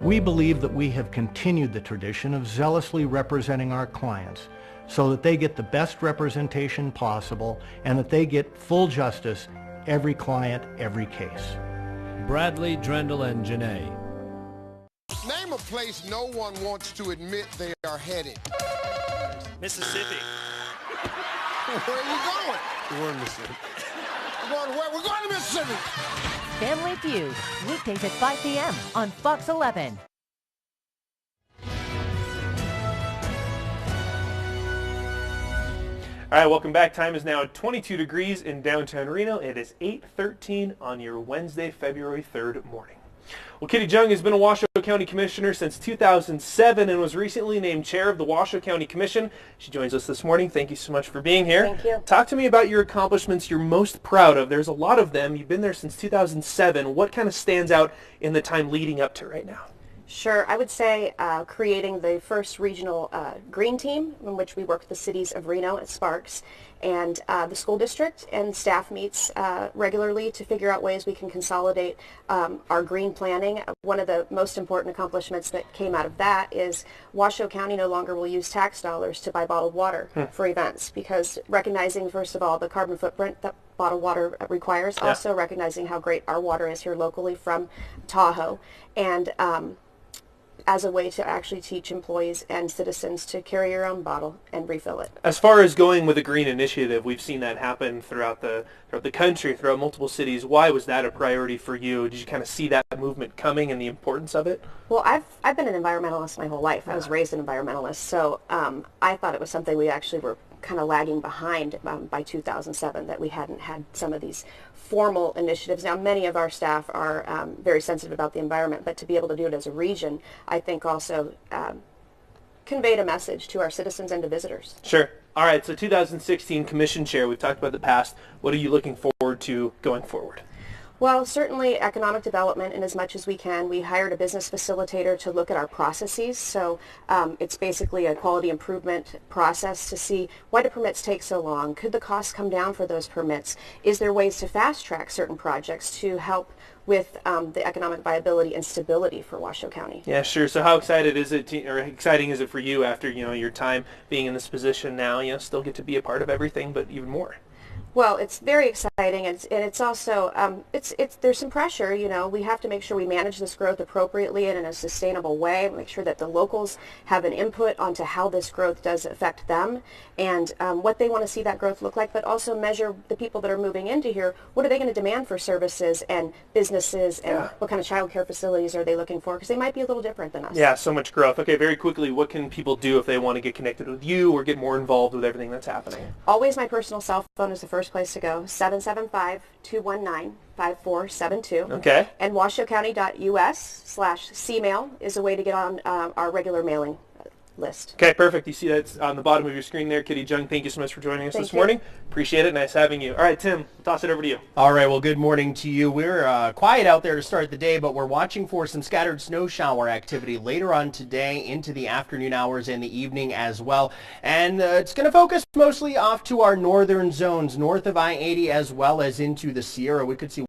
We believe that we have continued the tradition of zealously representing our clients so that they get the best representation possible and that they get full justice every client, every case. Bradley, Drendel, and Janae. Name a place no one wants to admit they are headed. Mississippi. Where are you going? We're in Mississippi. We're going to where? We're going to Mississippi. Family Feud, weekdays at 5 p.m. on Fox 11. All right, welcome back. Time is now 22 degrees in downtown Reno. It is 8:13 on your Wednesday, February 3rd morning. Well, Kitty Jung has been a Washoe County Commissioner since 2007 and was recently named Chair of the Washoe County Commission. She joins us this morning. Thank you so much for being here. Thank you. Talk to me about your accomplishments you're most proud of. There's a lot of them. You've been there since 2007. What kind of stands out in the time leading up to right now? Sure. I would say creating the first regional green team in which we work with the cities of Reno and Sparks and the school district, and staff meets regularly to figure out ways we can consolidate our green planning. One of the most important accomplishments that came out of that is Washoe County no longer will use tax dollars to buy bottled water for events, because recognizing, first of all, the carbon footprint that bottled water requires, also recognizing how great our water is here locally from Tahoe, and as a way to actually teach employees and citizens to carry your own bottle and refill it. As far as going with a green initiative, we've seen that happen throughout the country, throughout multiple cities. Why was that a priority for you? Did you kind of see that movement coming and the importance of it? Well, I've been an environmentalist my whole life. I was raised an environmentalist, so I thought it was something we actually were kind of lagging behind by 2007, that we hadn't had some of these formal initiatives. Now, many of our staff are very sensitive about the environment, but to be able to do it as a region, I think also conveyed a message to our citizens and to visitors. Sure. All right, so 2016 Commission Chair, we've talked about the past. What are you looking forward to going forward? Well, certainly economic development, in as much as we can. We hired a business facilitator to look at our processes. So it's basically a quality improvement process to see, why do permits take so long? Could the costs come down for those permits? Is there ways to fast track certain projects to help with the economic viability and stability for Washoe County? Yeah, sure. So how excited is it, or exciting is it for you after your time being in this position now? Still get to be a part of everything, but even more. Well, it's very exciting, and it's also there's some pressure. We have to make sure we manage this growth appropriately and in a sustainable way. Make sure that the locals have an input onto how this growth does affect them and what they want to see that growth look like. But also measure the people that are moving into here. What are they going to demand for services and businesses, and what kind of child care facilities are they looking for? Because they might be a little different than us. Yeah, so much growth. Okay, very quickly, what can people do if they want to get connected with you or get more involved with everything that's happening? Always my personal cell phone is the first place to go, 775-219-5472. Okay. And washoecounty.us/cmail is a way to get on our regular mailing list. Okay, perfect. You see that's on the bottom of your screen there. Kitty Jung, thank you so much for joining us this morning. Appreciate it. Nice having you. All right, Tim, I'll toss it over to you. All right, well, good morning to you. We're quiet out there to start the day, but we're watching for some scattered snow shower activity later on today into the afternoon hours and the evening as well. And it's going to focus mostly off to our northern zones, north of I-80 as well as into the Sierra. We could see